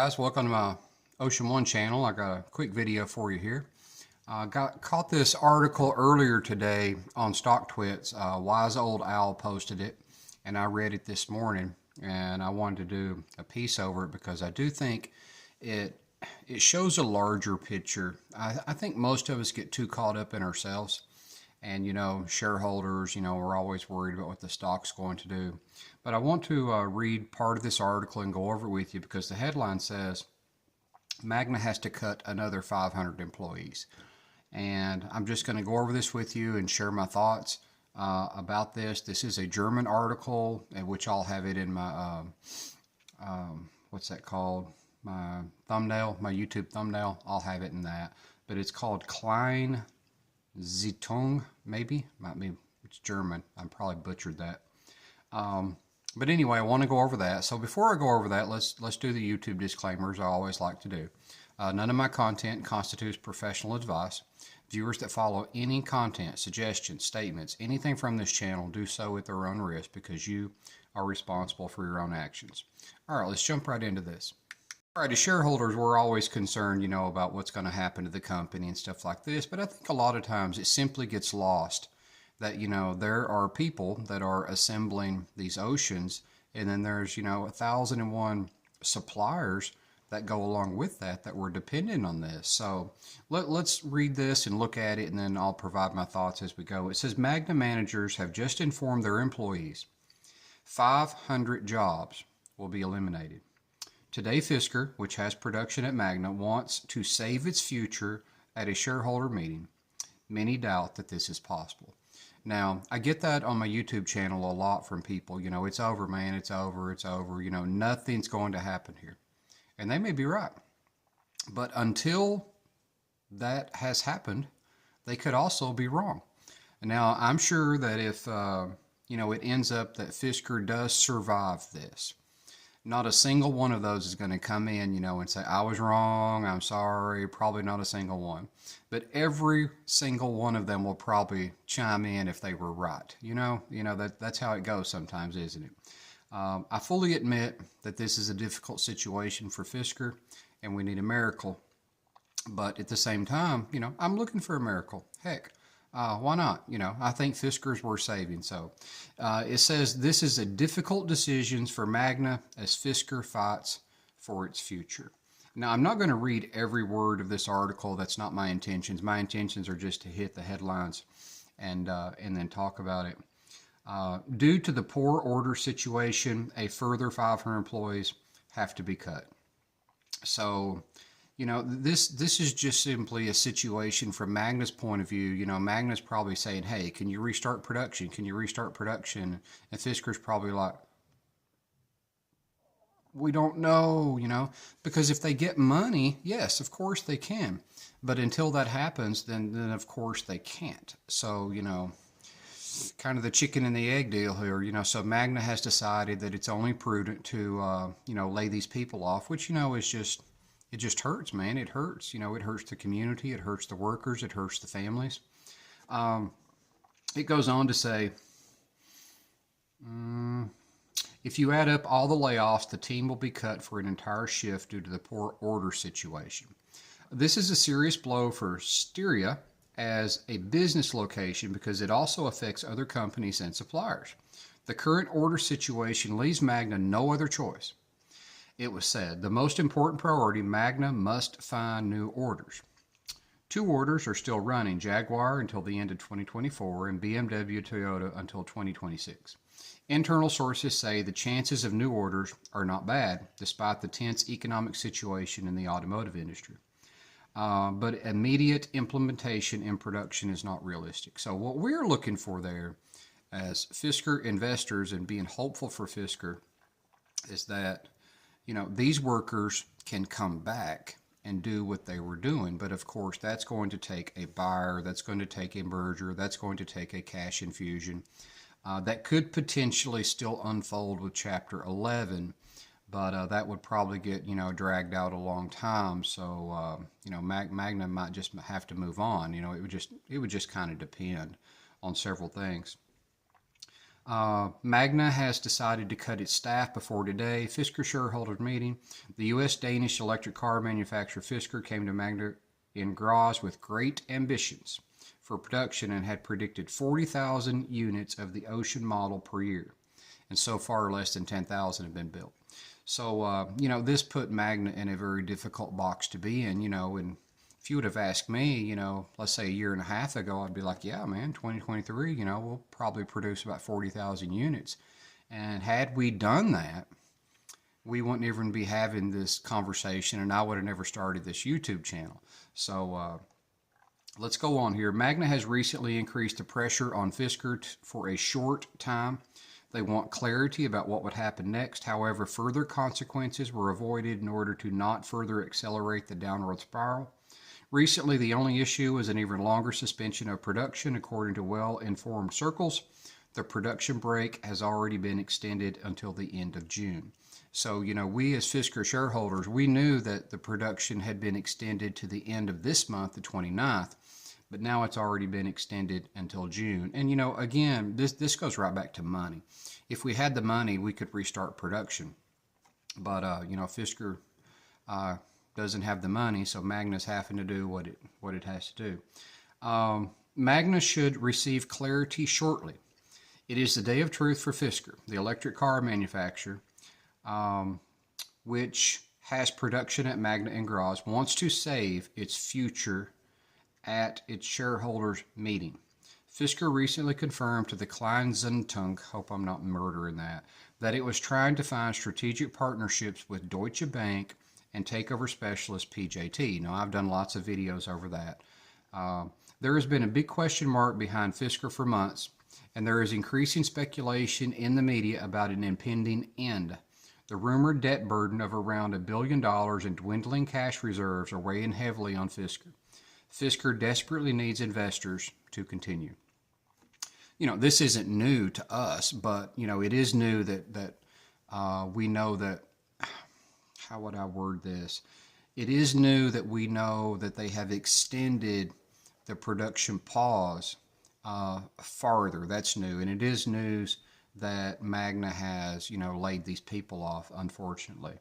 guys, welcome to my Ocean One channel. I got a quick video for you here. Caught this article earlier today on StockTwits. Wise Old Owl posted it, and I read it this morning, and I wanted to do a piece over it because I do think it shows a larger picture. I think most of us get too caught up in ourselves. And, shareholders, we're always worried about what the stock's going to do. But I want to read part of this article and go over it with you because the headline says, Magna has to cut another 500 employees. And I'm just going to go over this with you and share my thoughts about this. This is a German article, which I'll have it in my, what's that called? My thumbnail, my YouTube thumbnail. I'll have it in that. But it's called Klein Zeitung, maybe it's German. I probably butchered that. But anyway, I want to go over that. So before I go over that, let's do the YouTube disclaimers I always like to do. None of my content constitutes professional advice. Viewers that follow any content, suggestions, statements, anything from this channel do so at their own risk because you are responsible for your own actions. All right, let's jump right into this. All right, as shareholders, we're always concerned, about what's going to happen to the company and stuff like this. But I think a lot of times it simply gets lost that, there are people that are assembling these oceans, and then there's, 1,001 suppliers that go along with that were dependent on this. So let's read this and look at it, and then I'll provide my thoughts as we go. It says Magna managers have just informed their employees 500 jobs will be eliminated. Today, Fisker, which has production at Magna, wants to save its future at a shareholder meeting. Many doubt that this is possible. Now, I get that on my YouTube channel a lot from people, it's over, man, it's over, nothing's going to happen here. And they may be right. But until that has happened, they could also be wrong. Now, I'm sure that if, it ends up that Fisker does survive this, not a single one of those is going to come in, and say, I was wrong, I'm sorry, probably not a single one. But every single one of them will probably chime in if they were right. That's how it goes sometimes, isn't it? I fully admit that this is a difficult situation for Fisker, and we need a miracle. But at the same time, I'm looking for a miracle. Heck. Why not? I think Fisker's worth saving. So it says this is a difficult decision for Magna as Fisker fights for its future. Now, I'm not going to read every word of this article. That's not my intentions. My intentions are just to hit the headlines and then talk about it. Due to the poor order situation, a further 500 employees have to be cut. So, this is just simply a situation from Magna's point of view. Magna's probably saying, hey, can you restart production? Can you restart production? And Fisker's probably like, we don't know, because if they get money, yes, of course they can. But until that happens, then of course they can't. So, kind of the chicken and the egg deal here, so Magna has decided that it's only prudent to, lay these people off, which, is just, it just hurts, man. It hurts. It hurts the community. It hurts the workers. It hurts the families. It goes on to say, if you add up all the layoffs, the team will be cut for an entire shift due to the poor order situation. This is a serious blow for Styria as a business location because it also affects other companies and suppliers. The current order situation leaves Magna no other choice. It was said, the most important priority, Magna must find new orders. 2 orders are still running, Jaguar until the end of 2024 and BMW Toyota until 2026. Internal sources say the chances of new orders are not bad, despite the tense economic situation in the automotive industry. But immediate implementation in production is not realistic. So what we're looking for there as Fisker investors and being hopeful for Fisker is that these workers can come back and do what they were doing. But of course, that's going to take a buyer, that's going to take a merger, that's going to take a cash infusion. That could potentially still unfold with Chapter 11, but that would probably get, dragged out a long time. So, Magna might just have to move on. It would just kind of depend on several things. Magna has decided to cut its staff before today. Fisker shareholders meeting. The U.S.-Danish electric car manufacturer Fisker came to Magna in Graz with great ambitions for production and had predicted 40,000 units of the Ocean model per year. And so far, less than 10,000 have been built. So, this put Magna in a very difficult box to be in, and if you would have asked me, let's say a year and a half ago, I'd be like, yeah, man, 2023, we'll probably produce about 40,000 units. And had we done that, we wouldn't even be having this conversation, and I would have never started this YouTube channel. So let's go on here. Magna has recently increased the pressure on Fisker for a short time. They want clarity about what would happen next. However, further consequences were avoided in order to not further accelerate the downward spiral. Recently, the only issue was an even longer suspension of production. According to well-informed circles, the production break has already been extended until the end of June. So, we as Fisker shareholders, we knew that the production had been extended to the end of this month, the 29th, but now it's already been extended until June. And, again, this goes right back to money. If we had the money, we could restart production. But, Fisker doesn't have the money, so Magna's having to do what it has to do. Magna should receive clarity shortly. It is the day of truth for Fisker, the electric car manufacturer, which has production at Magna in Graz, wants to save its future at its shareholders meeting. Fisker recently confirmed to the Kleinzeitung, hope I'm not murdering that it was trying to find strategic partnerships with Deutsche Bank and takeover specialist PJT. Now, I've done lots of videos over that. There has been a big question mark behind Fisker for months, and there is increasing speculation in the media about an impending end. The rumored debt burden of around $1 billion and dwindling cash reserves are weighing heavily on Fisker. Fisker desperately needs investors to continue. This isn't new to us, but, it is new that we know that, how would I word this? It is new that we know that they have extended the production pause farther. That's new. And it is news that Magna has, laid these people off, unfortunately.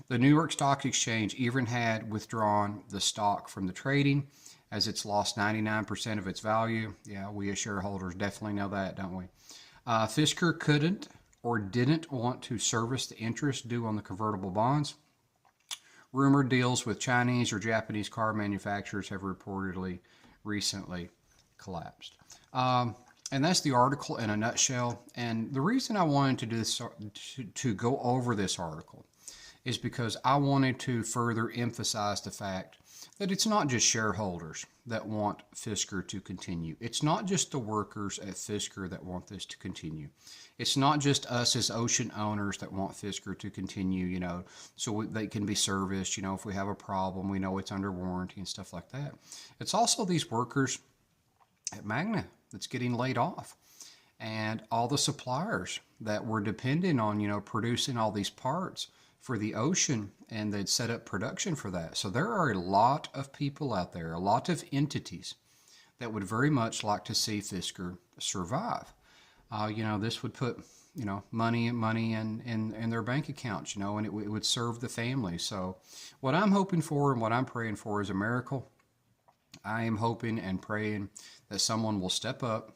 The New York Stock Exchange even had withdrawn the stock from the trading as it's lost 99% of its value. Yeah, we as shareholders definitely know that, don't we? Fisker couldn't or didn't want to service the interest due on the convertible bonds. Rumored deals with Chinese or Japanese car manufacturers have reportedly recently collapsed. And that's the article in a nutshell. And the reason I wanted to do this, to go over this article, is because I wanted to further emphasize the fact that it's not just shareholders that want Fisker to continue. It's not just the workers at Fisker that want this to continue. It's not just us as Ocean owners that want Fisker to continue, so they can be serviced, if we have a problem, we know it's under warranty and stuff like that. It's also these workers at Magna that's getting laid off, and all the suppliers that were dependent on, producing all these parts for the Ocean, and they'd set up production for that. So there are a lot of people out there, a lot of entities that would very much like to see Fisker survive. This would put, money in their bank accounts, and it would serve the family. So what I'm hoping for and what I'm praying for is a miracle. I am hoping and praying that someone will step up,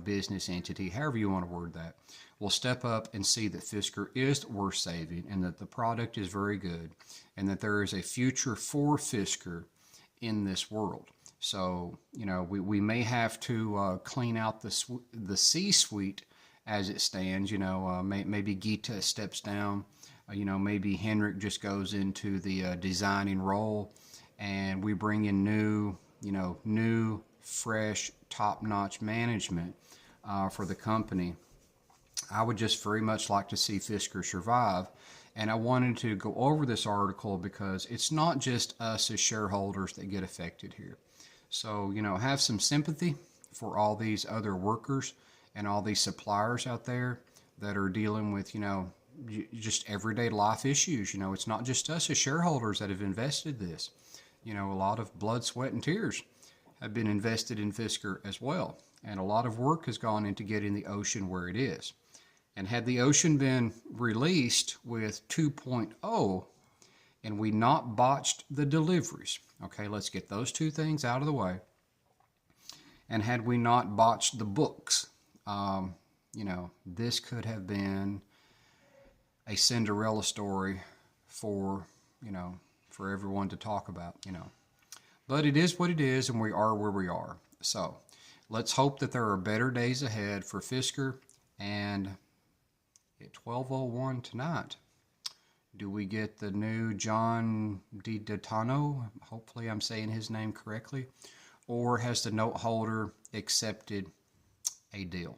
business entity, however you want to word that, will step up and see that Fisker is worth saving and that the product is very good and that there is a future for Fisker in this world. So, we may have to clean out the C-suite as it stands. Maybe Gita steps down. Maybe Henrik just goes into the designing role, and we bring in new, fresh, top-notch management for the company. I would just very much like to see Fisker survive. And I wanted to go over this article because it's not just us as shareholders that get affected here. So, have some sympathy for all these other workers and all these suppliers out there that are dealing with, just everyday life issues. It's not just us as shareholders that have invested this. A lot of blood, sweat, and tears. have been invested in Fisker as well. And a lot of work has gone into getting the ocean where it is. And had the ocean been released with 2.0 and we not botched the deliveries, okay, let's get those two things out of the way. And had we not botched the books, you know, this could have been a Cinderella story for, you know, for everyone to talk about, you know. But it is what it is, and we are where we are. So let's hope that there are better days ahead for Fisker. And at 12:01 tonight, do we get the new John DiDottano? Hopefully I'm saying his name correctly. Or has the note holder accepted a deal?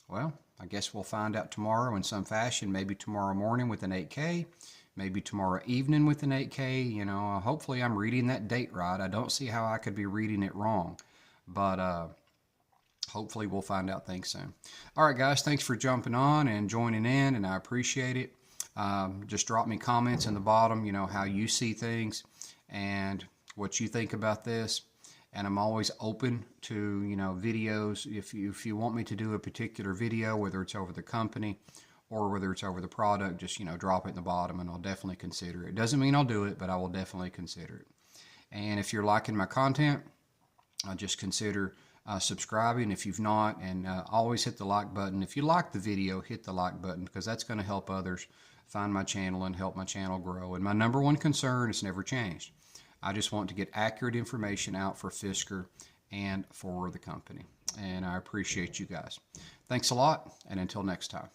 Well, I guess we'll find out tomorrow in some fashion, maybe tomorrow morning with an 8K, maybe tomorrow evening with an 8K. You know, hopefully I'm reading that date right. I don't see how I could be reading it wrong, but hopefully we'll find out things soon. All right, guys, thanks for jumping on and joining in, and I appreciate it. Just drop me comments in the bottom, you know, how you see things and what you think about this. And I'm always open to, you know, videos. If you want me to do a particular video, whether it's over the company or whether it's over the product, just, you know, drop it in the bottom and I'll definitely consider it. Doesn't mean I'll do it, but I will definitely consider it. And if you're liking my content, just consider subscribing if you've not, and always hit the like button. If you like the video, hit the like button, because that's going to help others find my channel and help my channel grow. And my number one concern has never changed. I just want to get accurate information out for Fisker and for the company. And I appreciate you guys. Thanks a lot, and until next time.